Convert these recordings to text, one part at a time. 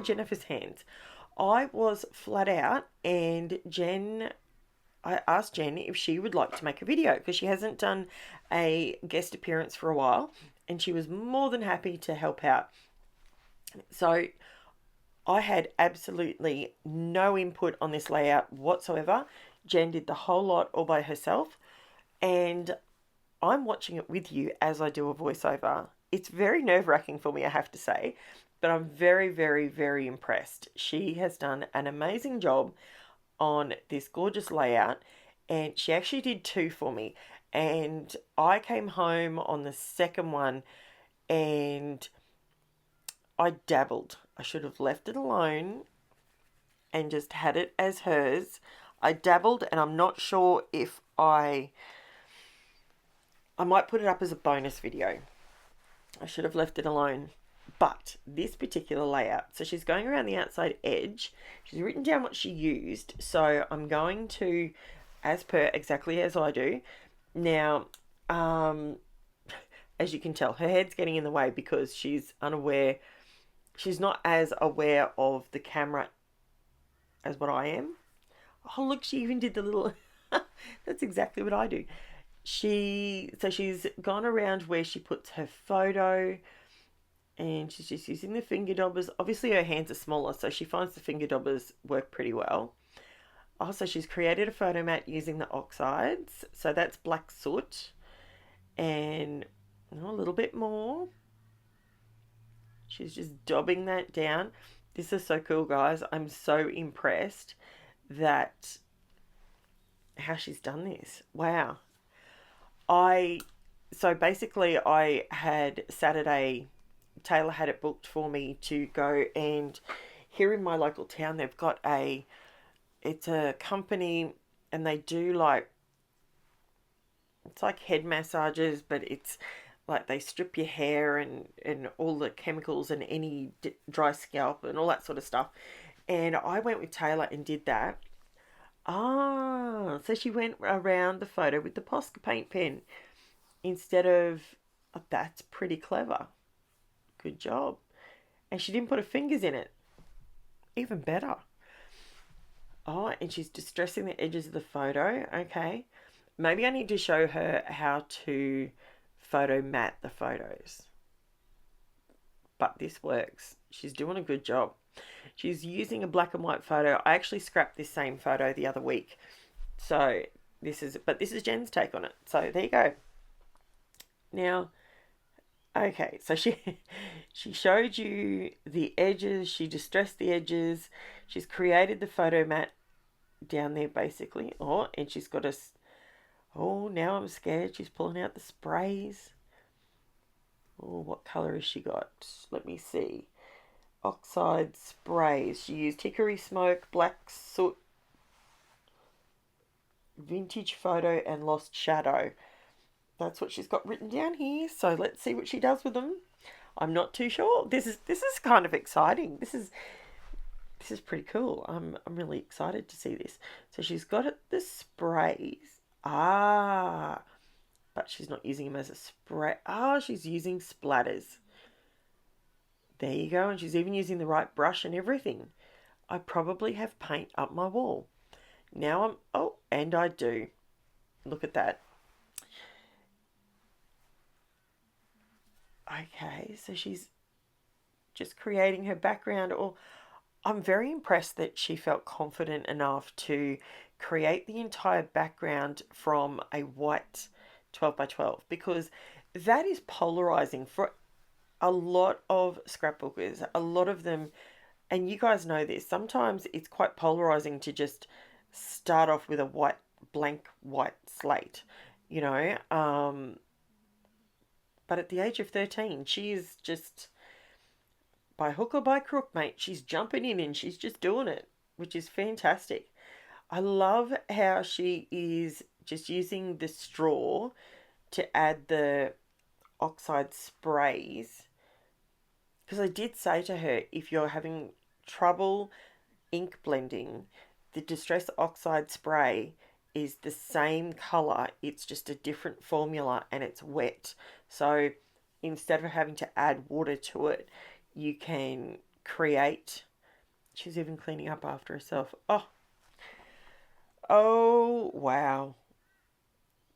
Jennifer's hands. I was flat out, and I asked Jen if she would like to make a video because she hasn't done a guest appearance for a while, and she was more than happy to help out. So I had absolutely no input on this layout whatsoever. Jen did the whole lot all by herself, and I'm watching it with you as I do a voiceover. It's very nerve-wracking for me, I have to say, but I'm very, very, very impressed. She has done an amazing job on this gorgeous layout, and she actually did two for me. And I came home on the second one and I dabbled. I should have left it alone and just had it as hers. I dabbled, and I'm not sure if I might put it up as a bonus video. I should have left it alone. But this particular layout, so she's going around the outside edge. She's written down what she used. So I'm going to, as per exactly as I do. Now, as you can tell, her head's getting in the way because she's unaware. She's not as aware of the camera as what I am. Oh, look, she even did the little... That's exactly what I do. She's gone around where she puts her photo, and she's just using the finger dobbers. Obviously her hands are smaller, so she finds the finger dobbers work pretty well. Also, she's created a photo mat using the OXIDEs, so that's black soot, and a little bit more. She's just dabbing that down. This is so cool, guys. I'm so impressed that how she's done this. Wow. So basically I had Saturday, Taylor had it booked for me to go, and here in my local town they've got it's a company, and they do it's like head massages, but it's like they strip your hair and all the chemicals and any dry scalp and all that sort of stuff. And I went with Taylor and did that. Ah, so she went around the photo with the POSCA paint pen instead of... Oh, that's pretty clever. Good job. And she didn't put her fingers in it. Even better. Oh, and she's distressing the edges of the photo. Okay. Maybe I need to show her how to photo mat the photos. But this works. She's doing a good job. She's using a black and white photo. I actually scrapped this same photo the other week. So this is Jen's take on it. So there you go. Now, okay, so she showed you the edges. She distressed the edges. She's created the photo mat down there basically. Oh, and she's got a... Oh, now I'm scared. She's pulling out the sprays. Oh, what colour has she got? Let me see. OXIDE sprays. She used hickory smoke, black soot, vintage photo, and lost shadow. That's what she's got written down here. So let's see what she does with them. I'm not too sure. This is kind of exciting. This is pretty cool. I'm really excited to see this. So she's got the sprays. Ah, but she's not using them as a spray. Ah, she's using splatters. There you go. And she's even using the right brush and everything. I probably have paint up my wall. Now oh, and I do. Look at that. Okay, so she's just creating her background. Or I'm very impressed that she felt confident enough to create the entire background from a white 12 by 12, because that is polarizing for a lot of scrapbookers. A lot of them, and you guys know this, sometimes it's quite polarizing to just start off with a blank white slate, you know. But at the age of 13, she is just, by hook or by crook, mate, she's jumping in and she's just doing it, which is fantastic. I love how she is just using the straw to add the OXIDE sprays. Because I did say to her, if you're having trouble ink blending, the Distress OXIDE spray is the same colour. It's just a different formula and it's wet. So instead of having to add water to it, you can create She's even cleaning up after herself. Oh, wow.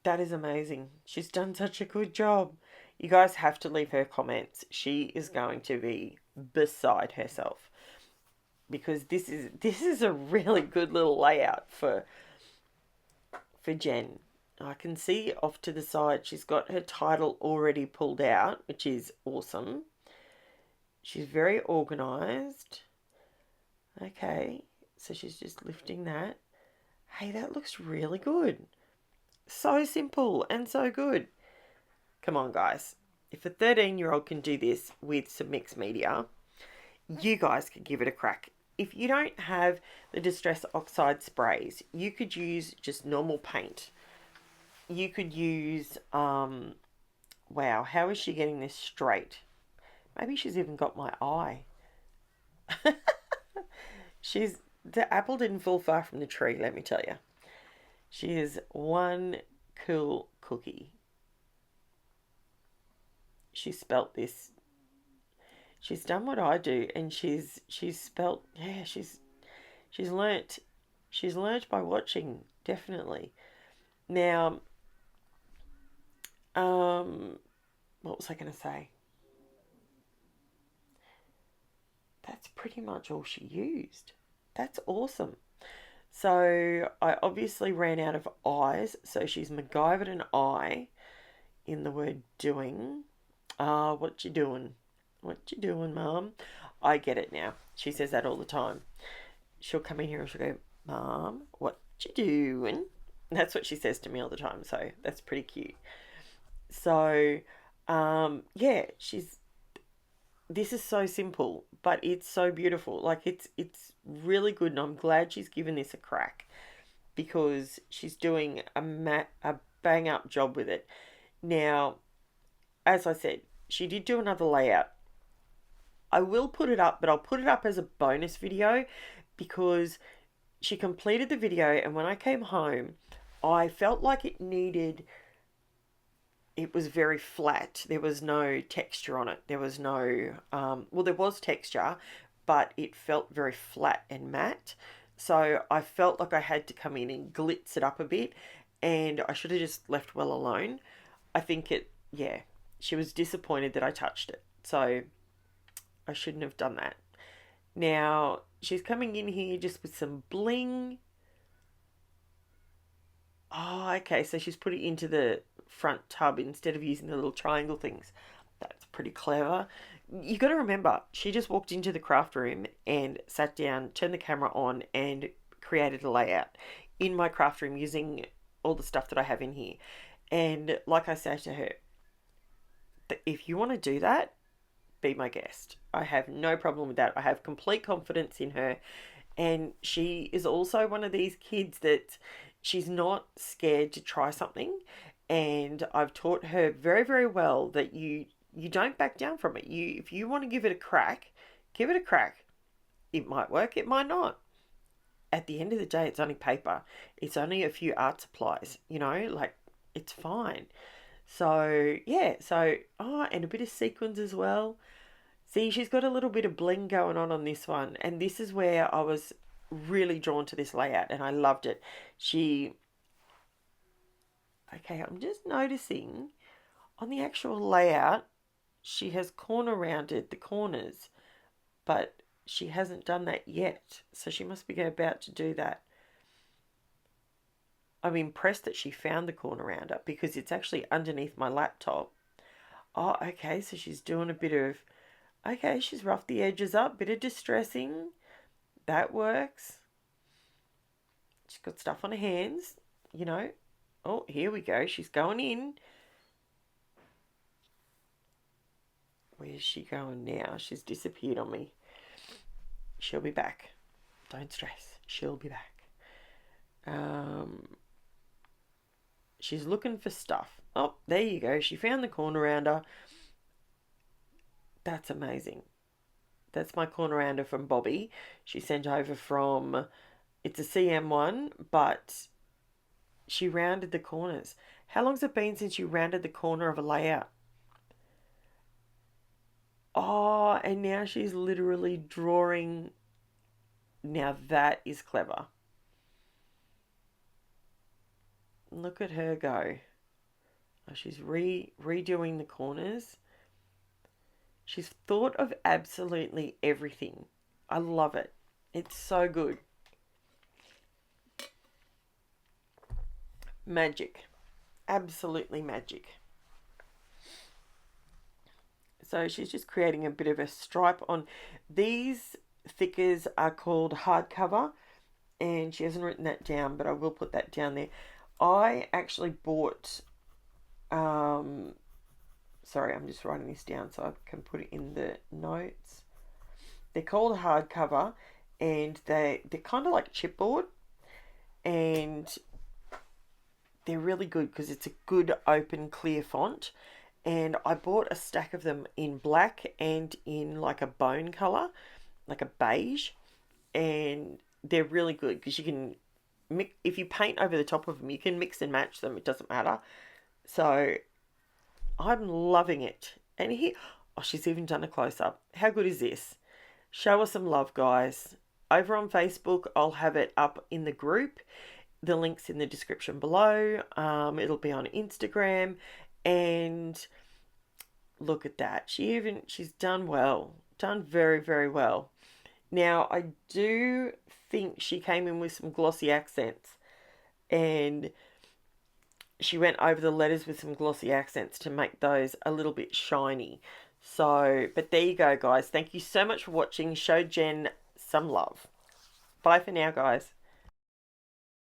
That is amazing. She's done such a good job. You guys have to leave her comments. She is going to be beside herself because this is a really good little layout for Jen. I can see off to the side she's got her title already pulled out, which is awesome. She's very organized. Okay, so she's just lifting that. Hey, that looks really good. So simple and so good. Come on, guys. If a 13-year-old can do this with some mixed media, you guys could give it a crack. If you don't have the Distress Oxide sprays, you could use just normal paint. You could use, wow, how is she getting this straight? Maybe she's even got my eye. The apple didn't fall far from the tree, let me tell you. She is one cool cookie. She spelt this. She's done what I do, and she's spelt. Yeah, she's learnt. She's learnt by watching, definitely. Now, what was I going to say? That's pretty much all she used. That's awesome. So I obviously ran out of eyes, so she's MacGyvered an eye in the word doing. What you doing? What you doing, Mum? I get it now. She says that all the time. She'll come in here and she'll go, Mom, what you doing? That's what she says to me all the time, so that's pretty cute. So, yeah, this is so simple, but it's so beautiful. Like it's really good, and I'm glad she's given this a crack because she's doing a bang up job with it. Now, as I said, she did do another layout. I will put it up, but I'll put it up as a bonus video because she completed the video, and when I came home, I felt like it was very flat. There was no texture on it. There was no, well, there was texture, but it felt very flat and matte. So I felt like I had to come in and glitz it up a bit, and I should have just left well alone. I think yeah, she was disappointed that I touched it. So I shouldn't have done that. Now, she's coming in here just with some bling. Oh, okay, so she's put it into the front tub instead of using the little triangle things. That's pretty clever. You got to remember, she just walked into the craft room and sat down, turned the camera on, and created a layout in my craft room using all the stuff that I have in here. And like I say to her, if you want to do that, be my guest. I have no problem with that. I have complete confidence in her. And she is also one of these kids that she's not scared to try something. And I've taught her very, very well that you don't back down from it. If you want to give it a crack, give it a crack. It might work, it might not. At the end of the day, it's only paper. It's only a few art supplies, like it's fine. So, yeah, and a bit of sequins as well. See, she's got a little bit of bling going on this one, and this is where I was really drawn to this layout, and I loved it. Okay, I'm just noticing on the actual layout, she has corner rounded the corners, but she hasn't done that yet, so she must be about to do that. I'm impressed that she found the corner rounder because it's actually underneath my laptop. Oh, okay, so she's doing a bit of, okay, she's roughed the edges up, bit of distressing. That works. She's got stuff on her hands, Oh, here we go. She's going in. Where's she going now? She's disappeared on me. She'll be back. Don't stress. She'll be back. She's looking for stuff. Oh, there you go. She found the corner rounder. That's amazing. That's my corner rounder from Bobby. She sent over from, it's a CM one, but she rounded the corners. How long's it been since you rounded the corner of a layout? Oh, and now she's literally drawing Now that is clever. Look at her go. Oh, she's redoing the corners. She's thought of absolutely everything. I love it. It's so good. Magic. Absolutely magic. So she's just creating a bit of a stripe on. These thickers are called hardcover, and she hasn't written that down, but I will put that down there. I actually bought, sorry, I'm just writing this down so I can put it in the notes. They're called hardcover, and they're kind of like chipboard, and they're really good because it's a good open clear font. And I bought a stack of them in black and in like a bone color, like a beige, and they're really good because you can mix, if you paint over the top of them, you can mix and match them. It doesn't matter. So I'm loving it. And here, oh, she's even done a close up. How good is this? Show us some love, guys. Over on Facebook, I'll have it up in the group. The link's in the description below. It'll be on Instagram, and look at that. She's done well. Done very, very well. Now, I do think she came in with some glossy accents, and she went over the letters with some glossy accents to make those a little bit shiny. So, but there you go, guys. Thank you so much for watching. Show Jen some love. Bye for now, guys.